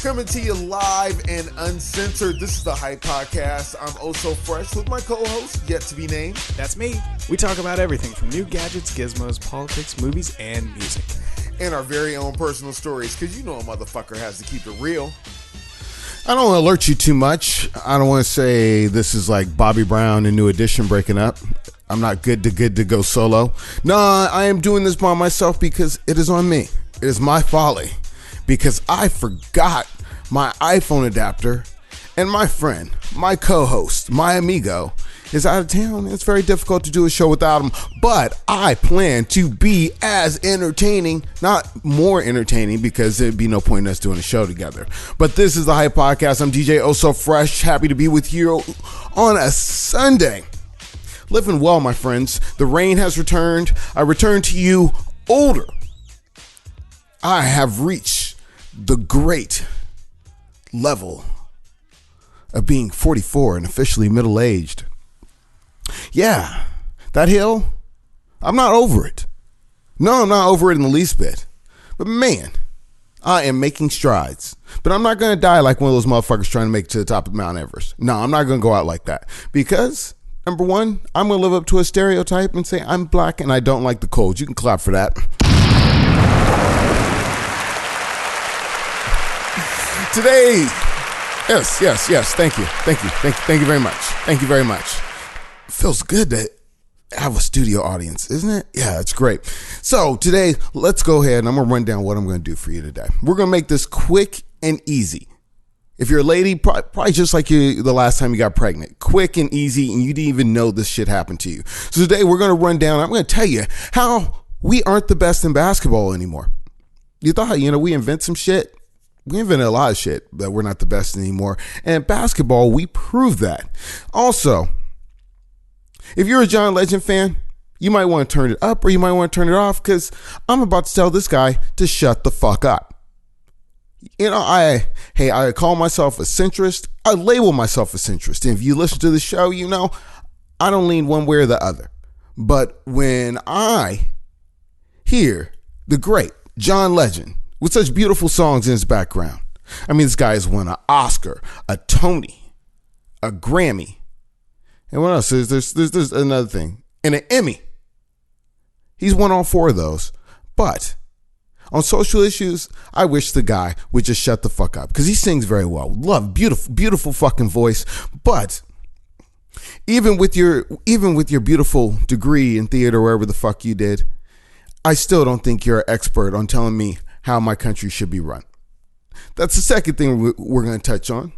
coming to you live and uncensored. This is the Hype Podcast. I'm oh so fresh with my co-host, yet to be named. That's me. We talk about everything from new gadgets, gizmos, politics, movies, and music. And our very own personal stories, because you know a motherfucker has to keep it real. I don't want to alert you too much. I don't want to say this is like Bobby Brown and New Edition breaking up. I'm not good to go solo. No, I am doing this by myself because it is on me. It is my folly. Because I forgot my iPhone adapter and my friend, my co-host, my amigo is out of town. It's very difficult to do a show without him, but I plan to be as entertaining, not more entertaining, because there'd be no point in us doing a show together. But this is the Hype Podcast. I'm DJ Oh So Fresh. Happy to be with you on a Sunday. Living well, my friends. The rain has returned. I return to you older. I have reached the great level of being 44 and officially middle-aged. Yeah, that hill, I'm not over it. No, I'm not over it in the least bit. But man, I am making strides. But I'm not going to die like one of those motherfuckers trying to make it to the top of Mount Everest. No, I'm not going to go out like that. Because, number one, I'm going to live up to a stereotype and say I'm black and I don't like the cold. You can clap for that. Today, yes. Thank you very much. Feels good to have a studio audience, isn't it? Yeah, it's great. So today, let's go ahead and I'm gonna run down what I'm gonna do for you today. We're gonna make this quick and easy. If you're a lady, probably just like you the last time you got pregnant, quick and easy, and you didn't even know this shit happened to you. So today we're gonna run down. I'm gonna tell you how we aren't the best in basketball anymore. You thought, we invent some shit. We invented a lot of shit, but we're not the best anymore. And basketball, we prove that. Also, if you're a John Legend fan, you might want to turn it up or you might want to turn it off because I'm about to tell this guy to shut the fuck up. I call myself a centrist. I label myself a centrist. And if you listen to the show, I don't lean one way or the other. But when I hear the great John Legend, with such beautiful songs in his background. I mean, this guy has won an Oscar, a Tony, a Grammy. And what else? There's another thing. And an Emmy. He's won all four of those. But on social issues, I wish the guy would just shut the fuck up. Because he sings very well. Love, beautiful fucking voice. But even with your beautiful degree in theater, wherever the fuck you did, I still don't think you're an expert on telling me how my country should be run. That's the second thing we're going to touch on.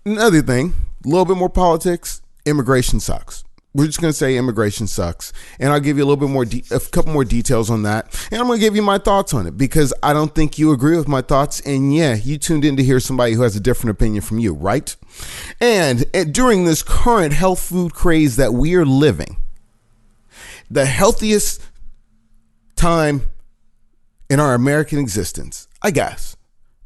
Another thing, a little bit more politics, immigration sucks. We're just going to say immigration sucks. And I'll give you a little bit more, a couple more details on that. And I'm going to give you my thoughts on it because I don't think you agree with my thoughts. And yeah, you tuned in to hear somebody who has a different opinion from you, right? And during this current health food craze that we are living, the healthiest time in our American existence, I guess.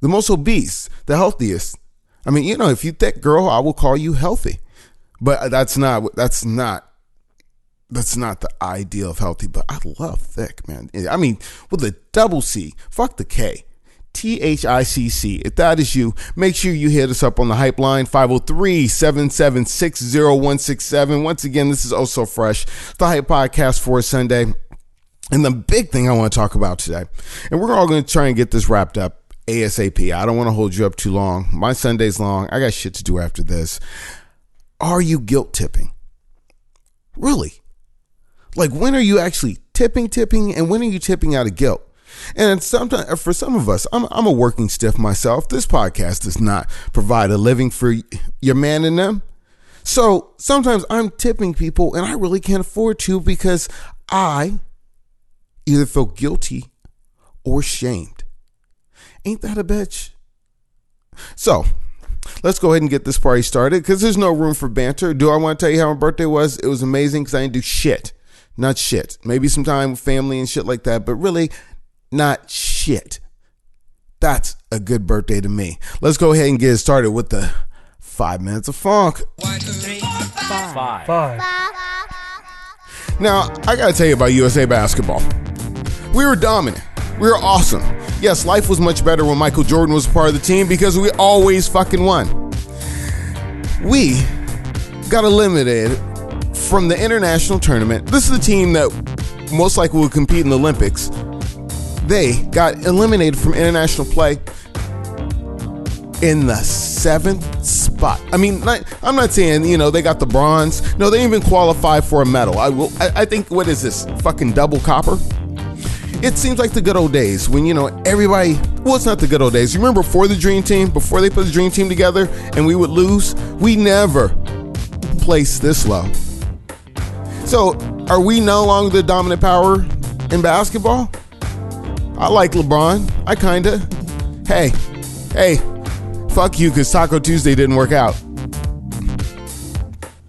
The most obese, the healthiest. I mean, if you thick, girl, I will call you healthy. But that's not the ideal of healthy, but I love thick, man. I mean, with a double C, fuck the K. THICC. If that is you, make sure you hit us up on the Hype Line, 503-776-0167. Once again, this is Oh So Fresh, the Hype Podcast for a Sunday. And the big thing I want to talk about today, and we're all going to try and get this wrapped up ASAP. I don't want to hold you up too long. My Sunday's long. I got shit to do after this. Are you guilt tipping? Really? Like, when are you actually tipping, and when are you tipping out of guilt? And sometimes, for some of us, I'm a working stiff myself. This podcast does not provide a living for your man and them. So sometimes I'm tipping people, and I really can't afford to because I either feel guilty or shamed. Ain't that a bitch? So let's go ahead and get this party started because there's no room for banter. Do I want to tell you how my birthday was? It was amazing because I didn't do shit. Not shit. Maybe some time with family and shit like that, but really not shit. That's a good birthday to me. Let's go ahead and get it started with the 5 minutes of funk. 1, 2, 3, 5. Now, I got to tell you about USA basketball. We were dominant. We were awesome. Yes, life was much better when Michael Jordan was a part of the team because we always fucking won. We got eliminated from the international tournament. This is the team that most likely will compete in the Olympics. They got eliminated from international play in the 7th spot. I mean, I'm not saying, they got the bronze. No, they didn't even qualify for a medal. I think, what is this? Fucking double copper? It seems like the good old days when, everybody, well, it's not the good old days. You remember before the Dream Team, before they put the Dream Team together and we would lose? We never placed this low. So, are we no longer the dominant power in basketball? I like LeBron. I kinda. Hey, fuck you, because Taco Tuesday didn't work out.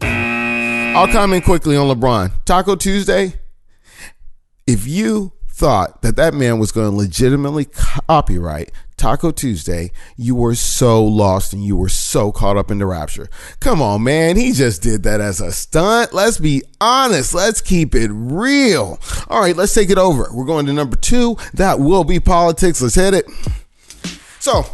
I'll comment quickly on LeBron. Taco Tuesday, if you thought that man was going to legitimately copyright Taco Tuesday, you were so lost and you were so caught up in the rapture. Come on, man. He just did that as a stunt. Let's be honest. Let's keep it real. All right, let's take it over. We're going to number 2. That will be politics. Let's hit it. So,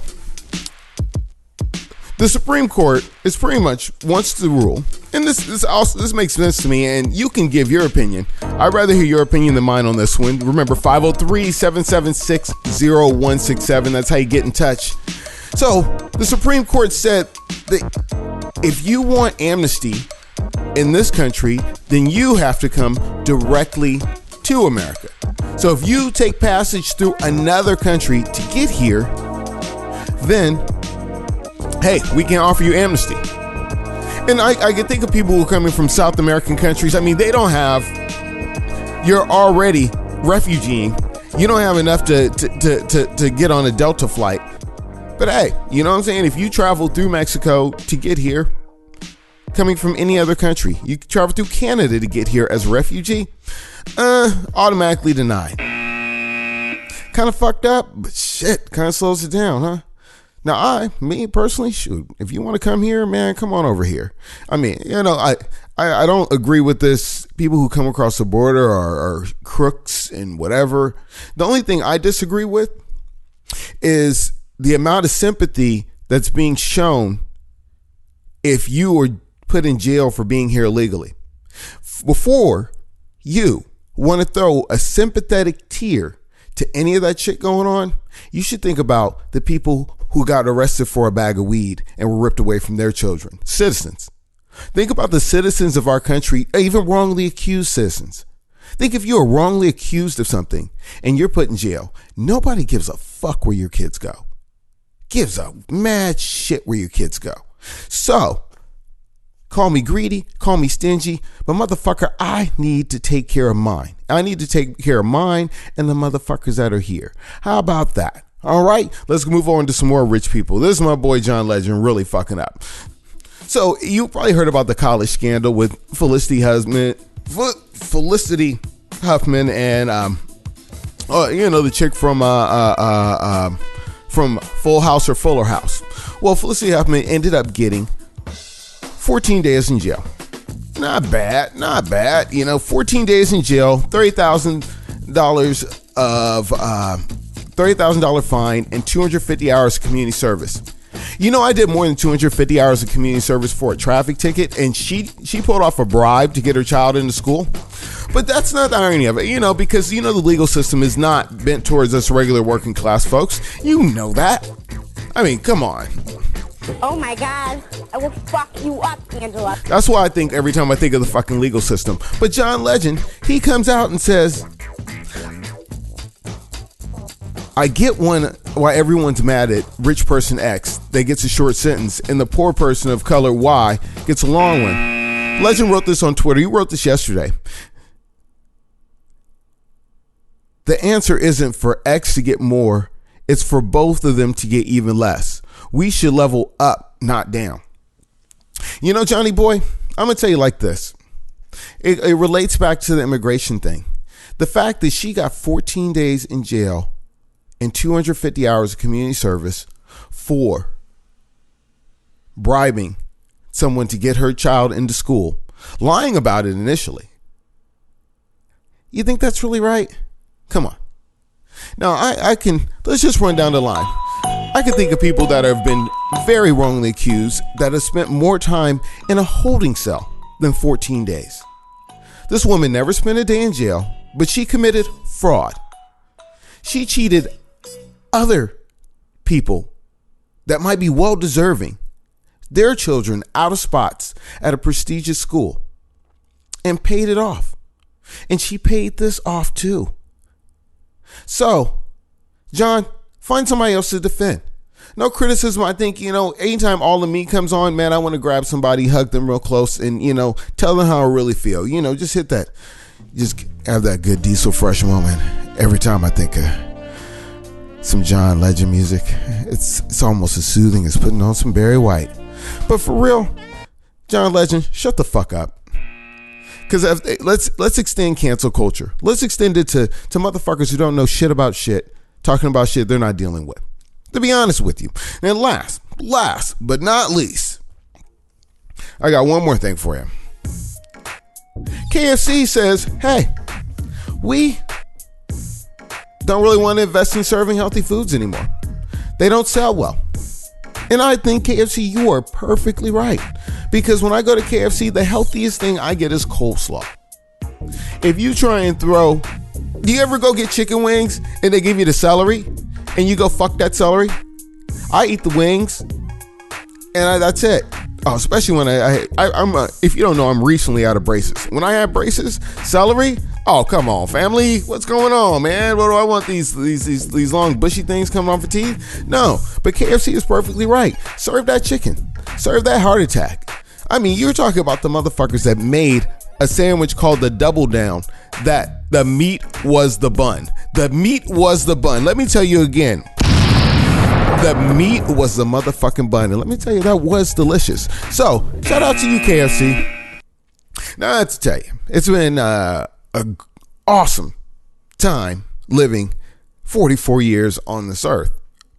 the Supreme Court is pretty much wants to rule, and this makes sense to me, and you can give your opinion. I'd rather hear your opinion than mine on this one. Remember, 503-776-0167. That's how you get in touch. So, the Supreme Court said that if you want amnesty in this country, then you have to come directly to America. So, if you take passage through another country to get here, then hey, we can offer you amnesty. And I can think of people who are coming from South American countries. I mean, they don't have, you're already refugeeing. You don't have enough to get on a Delta flight. But hey, you know what I'm saying? If you travel through Mexico to get here, coming from any other country, you travel through Canada to get here as a refugee, automatically denied. Kind of fucked up, but shit, kind of slows it down, huh? Now, me personally, shoot, if you want to come here, man, come on over here. I mean, I don't agree with this. People who come across the border are crooks and whatever. The only thing I disagree with is the amount of sympathy that's being shown if you were put in jail for being here illegally. Before you want to throw a sympathetic tear to any of that shit going on, you should think about the people who got arrested for a bag of weed and were ripped away from their children. Citizens. Think about the citizens of our country, even wrongly accused citizens. Think if you are wrongly accused of something and you're put in jail, nobody gives a fuck where your kids go. Gives a mad shit where your kids go. So, call me greedy, call me stingy, but motherfucker, I need to take care of mine. I need to take care of mine and the motherfuckers that are here. How about that? All right, let's move on to some more rich people. This is my boy John Legend really fucking up. So you probably heard about the college scandal with Felicity Huffman and the chick from Full House or Fuller House. Well, Felicity Huffman ended up getting 14 days in jail. Not bad. 14 days in jail, $30,000 fine, and 250 hours of community service. I did more than 250 hours of community service for a traffic ticket, and she pulled off a bribe to get her child into school. But that's not the irony of it, because the legal system is not bent towards us regular working class folks. You know that. I mean, come on. Oh my God, I will fuck you up, Angela. That's why I think every time I think of the fucking legal system. But John Legend, he comes out and says, I get why everyone's mad at rich person X that gets a short sentence and the poor person of color Y gets a long one. Legend wrote this on Twitter. He wrote this yesterday. The answer isn't for X to get more. It's for both of them to get even less. We should level up, not down. Johnny boy, I'm going to tell you like this. It relates back to the immigration thing. The fact that she got 14 days in jail and 250 hours of community service for bribing someone to get her child into school, lying about it initially. You think that's really right? Come on. Now, let's just run down the line. I can think of people that have been very wrongly accused that have spent more time in a holding cell than 14 days. This woman never spent a day in jail, but she committed fraud. She cheated other people that might be well deserving their children out of spots at a prestigious school and paid it off. And she paid this off too. So, John, find somebody else to defend. No criticism. I think, anytime All the Meat comes on, man, I want to grab somebody, hug them real close and, tell them how I really feel. Just hit that. Just have that good Diesel Fresh moment every time I think of some John Legend music. It's almost as soothing as putting on some Barry White. But for real, John Legend, shut the fuck up. Because let's extend cancel culture. Let's extend it to motherfuckers who don't know shit about shit, talking about shit they're not dealing with. To be honest with you. And last but not least, I got one more thing for you. KFC says, hey, we don't really want to invest in serving healthy foods anymore. They don't sell well. And I think KFC, you are perfectly right. Because when I go to KFC, the healthiest thing I get is coleslaw. If you try and do you ever go get chicken wings and they give you the celery and you go fuck that celery? I eat the wings and that's it. Oh, especially when if you don't know, I'm recently out of braces. When I have braces, celery, oh, come on, family. What's going on, man? What do I want these long bushy things coming off for teeth? No, but KFC is perfectly right. Serve that chicken. Serve that heart attack. I mean, you're talking about the motherfuckers that made a sandwich called the Double Down that the meat was the bun. The meat was the bun. Let me tell you again. The meat was the motherfucking bun. And let me tell you, that was delicious. So, shout out to you, KFC. Now, I have to tell you, it's been an awesome time living 44 years on this earth.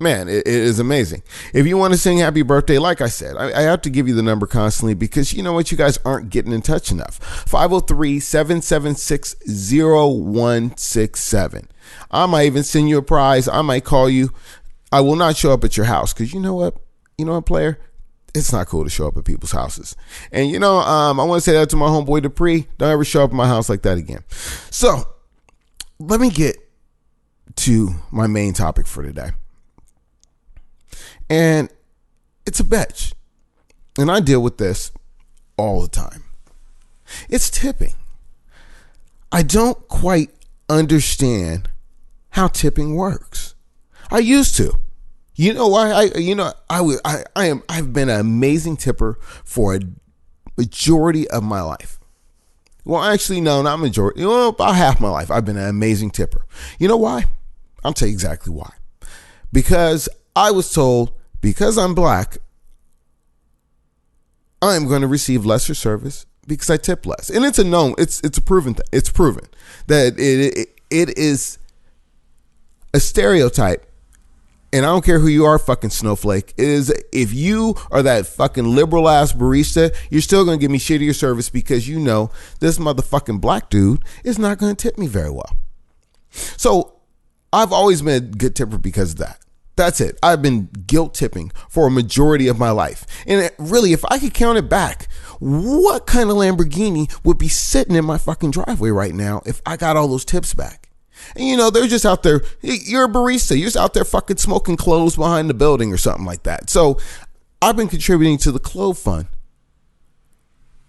Man, it is amazing. If you want to sing happy birthday, like I said, I have to give you the number constantly because you know what? You guys aren't getting in touch enough. 503-776-0167. I might even send you a prize. I might call you. I will not show up at your house because you know what? Player? It's not cool to show up at people's houses. And I want to say that to my homeboy Dupree. Don't ever show up at my house like that again. So let me get to my main topic for today. And it's a bitch. And I deal with this all the time. It's tipping. I don't quite understand how tipping works. I used to. You know why? I've been an amazing tipper for a majority of my life. Well, actually, no, not majority. About half my life, I've been an amazing tipper. You know why? I'll tell you exactly why. Because I was told, because I'm black, I'm going to receive lesser service because I tip less. And it's a known, it's a proven thing. It's proven that it is a stereotype. And I don't care who you are, fucking snowflake. It is, if you are that fucking liberal ass barista, you're still going to give me shittier service because you know this motherfucking black dude is not going to tip me very well. So I've always been a good tipper because of that. That's it. I've been guilt tipping for a majority of my life. And really, if I could count it back, what kind of Lamborghini would be sitting in my fucking driveway right now if I got all those tips back? And they're just out there. You're a barista. You're just out there fucking smoking cloves behind the building or something like that. So I've been contributing to the clove fund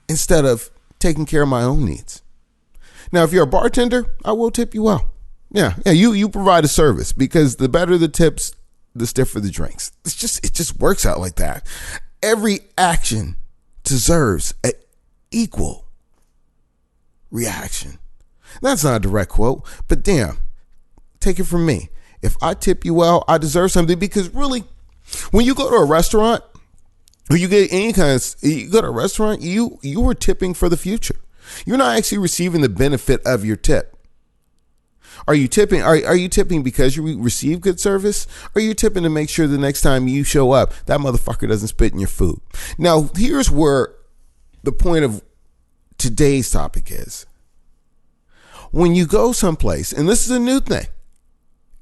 instead of taking care of my own needs. Now, if you're a bartender, I will tip you well. Yeah, you provide a service because the better the tips, the stiffer the drinks. It just works out like that. Every action deserves an equal reaction. That's not a direct quote, but damn, take it from me. If I tip you well, I deserve something because really, when you go to a restaurant or you get you go to a restaurant, you are tipping for the future. You're not actually receiving the benefit of your tip. Are you tipping? Are you tipping because you receive good service? Or are you tipping to make sure the next time you show up, that motherfucker doesn't spit in your food? Now, here's where the point of today's topic is. When you go someplace, and this is a new thing,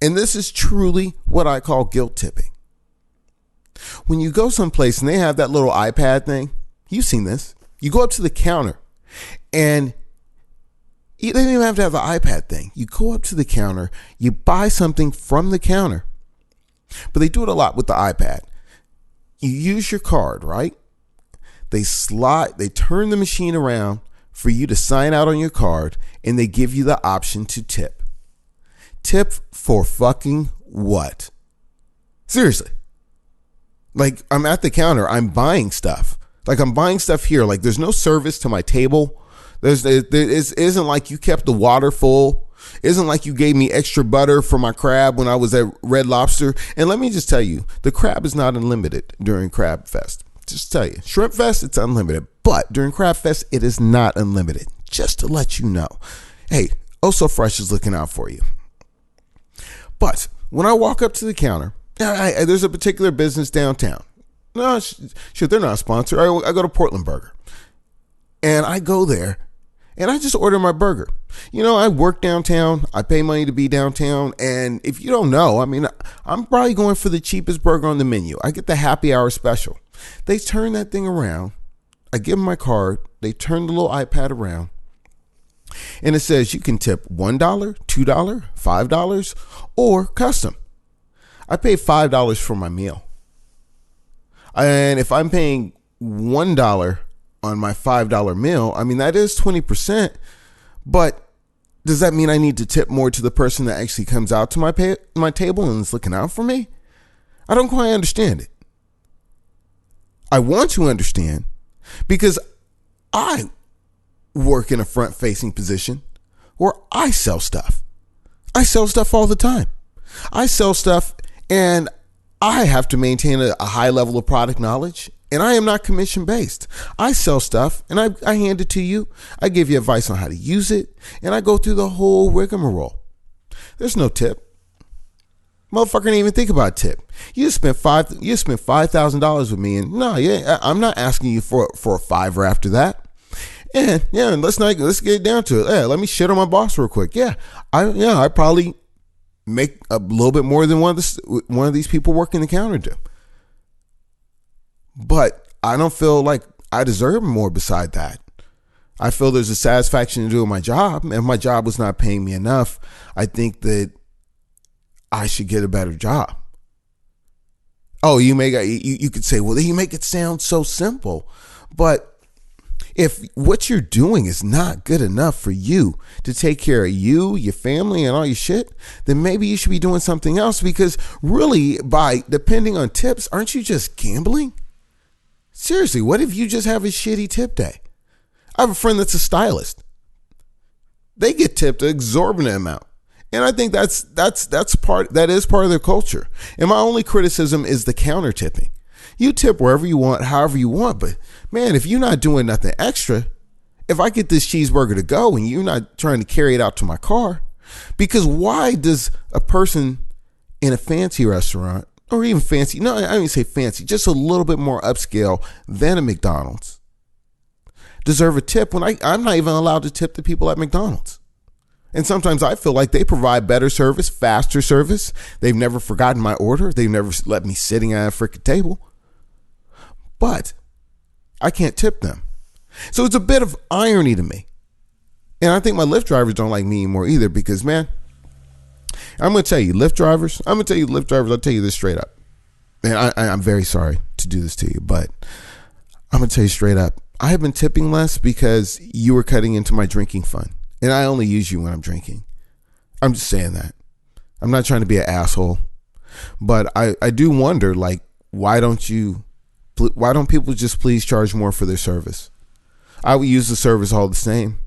And this is truly what I call guilt tipping. When you go someplace and they have that little iPad thing, you've seen this. You go up to the counter and they don't even have to have the iPad thing. You go up to the counter, you buy something from the counter, but they do it a lot with the iPad. You use your card, right? They turn the machine around for you to sign out on your card, and they give you the option to tip. Tip for fucking what? Seriously. Like, I'm at the counter, I'm buying stuff. Like, I'm buying stuff here. Like, there's no service to my table. It isn't like you kept the water full. It isn't like you gave me extra butter for my crab when I was at Red Lobster. And let me just tell you, the crab is not unlimited during Crab Fest. Just tell you, Shrimp Fest, it's unlimited. But during Crab Fest, it is not unlimited. Just to let you know. Hey, Oh So Fresh is looking out for you. But when I walk up to the counter, there's a particular business downtown. No, shit, they're not a sponsor. I go to Portland Burger. And I go there and I just order my burger. You know, I work downtown. I pay money to be downtown. And if you don't know, I mean, I'm probably going for the cheapest burger on the menu. I get the happy hour special. They turn that thing around. I give them my card. They turn the little iPad around. And it says you can tip $1, $2, $5, or custom. I pay $5 for my meal. And if I'm paying $1 on my $5 meal, I mean, that is 20%. But does that mean I need to tip more to the person that actually comes out to my table and is looking out for me? I don't quite understand it. I want to understand because I work in a front-facing position where I sell stuff. I sell stuff all the time. I sell stuff and I have to maintain a high level of product knowledge, and I am not commission-based. I sell stuff and I hand it to you. I give you advice on how to use it, and I go through the whole rigmarole. There's no tip. Motherfucker didn't even think about tip. You spent $5,000 with me, and no, yeah, I'm not asking you for a $5 after that. And yeah, let's get it down to it. Yeah, let me shit on my boss real quick. I probably make a little bit more than one of these people working the counter do. But I don't feel like I deserve more beside that. I feel there's a satisfaction in doing my job, and if my job was not paying me enough, I think that I should get a better job. Oh, you could say, well, you make it sound so simple. But if what you're doing is not good enough for you to take care of you, your family, and all your shit, then maybe you should be doing something else, because really, by depending on tips, aren't you just gambling? Seriously, what if you just have a shitty tip day? I have a friend that's a stylist. They get tipped an exorbitant amount. And I think that is part of their culture. And my only criticism is the counter tipping. You tip wherever you want, however you want. But man, if you're not doing nothing extra, if I get this cheeseburger to go and you're not trying to carry it out to my car, because why does a person in a fancy restaurant, or even fancy, no, I don't even say fancy, just a little bit more upscale than a McDonald's, deserve a tip when I'm not even allowed to tip the people at McDonald's? And sometimes I feel like they provide better service, faster service. They've never forgotten my order. They've never left me sitting at a freaking table. But I can't tip them. So it's a bit of irony to me. And I think my Lyft drivers don't like me anymore either, because, man, I'm going to tell you, Lyft drivers, I'll tell you this straight up. And I'm very sorry to do this to you, but I'm going to tell you straight up. I have been tipping less because you were cutting into my drinking fund. And I only use you when I'm drinking. I'm just saying that. I'm not trying to be an asshole. But I do wonder, like, why don't people just please charge more for their service? I would use the service all the same.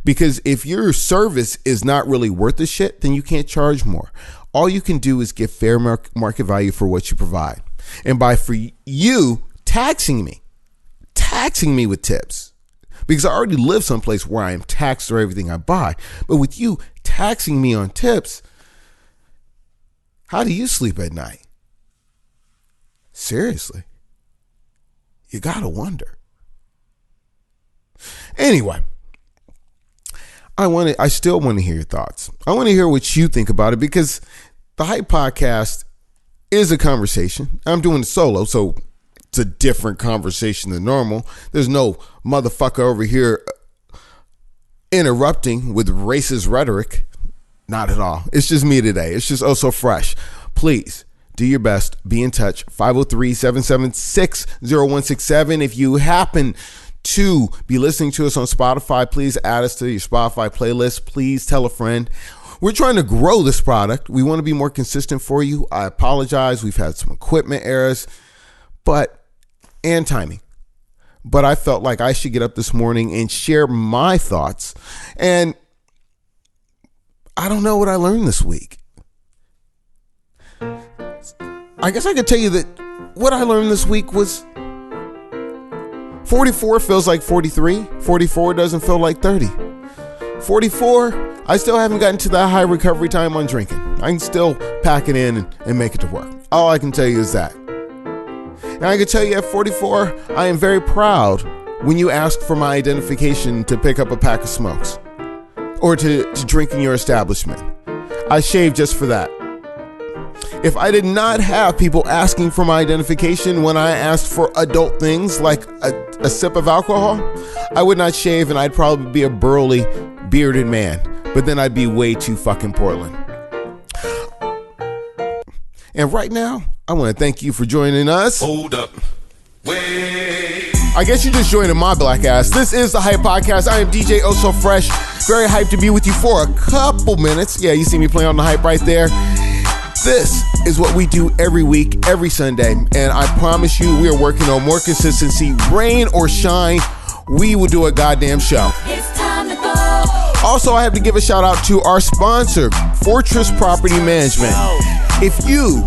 Because if your service is not really worth the shit, then you can't charge more. All you can do is get fair market value for what you provide. And for you taxing me with tips, because I already live someplace where I am taxed for everything I buy. But with you taxing me on tips, how do you sleep at night? Seriously. You gotta wonder. Anyway, I still want to hear your thoughts. I want to hear what you think about it, because The Hype Podcast is a conversation. I'm doing it solo, so it's a different conversation than normal. There's no motherfucker over here interrupting with racist rhetoric. Not at all. It's just me today. It's just so fresh. Please do your best. Be in touch. 503-776-0167. If you happen to be listening to us on Spotify, please add us to your Spotify playlist. Please tell a friend. We're trying to grow this product. We want to be more consistent for you. I apologize. We've had some equipment errors, and timing. But I felt like I should get up this morning and share my thoughts. And I don't know what I learned this week. I guess I could tell you that what I learned this week was 44 feels like 43. 44 doesn't feel like 30. 44, I still haven't gotten to that high recovery time on drinking. I can still pack it in and make it to work. All I can tell you is that. And I can tell you at 44, I am very proud when you ask for my identification to pick up a pack of smokes or to drink in your establishment. I shaved just for that. If I did not have people asking for my identification when I asked for adult things like a sip of alcohol, I would not shave and I'd probably be a burly, bearded man. But then I'd be way too fucking Portland. And right now, I want to thank you for joining us. Hold up. Wait. I guess you just joined my black ass. This is the Hype Podcast. I am DJ Oh So Fresh. Very hyped to be with you for a couple minutes. Yeah, you see me playing on the hype right there. This is what we do every week, every Sunday. And I promise you, we are working on more consistency. Rain or shine, we will do a goddamn show. It's time to go. Also, I have to give a shout out to our sponsor, Fortress Property Management. If you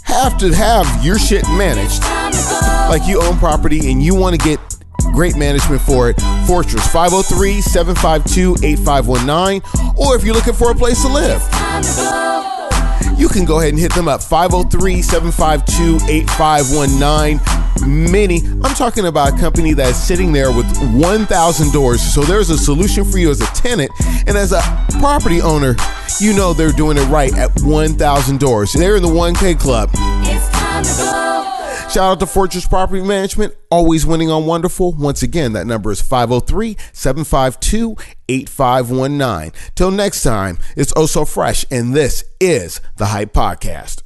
have to have your shit managed, like you own property and you want to get great management for it, Fortress, 503-752-8519. Or if you're looking for a place to live, you can go ahead and hit them up, 503-752-8519. Mini, I'm talking about a company that's sitting there with 1,000 doors. So there's a solution for you as a tenant. And as a property owner, you know they're doing it right at 1,000 doors. They're in the 1K club. It's time to go. Shout out to Fortress Property Management, always winning on wonderful. Once again, that number is 503-752-8519. Till next time, it's Oh So Fresh, and this is the Hype Podcast.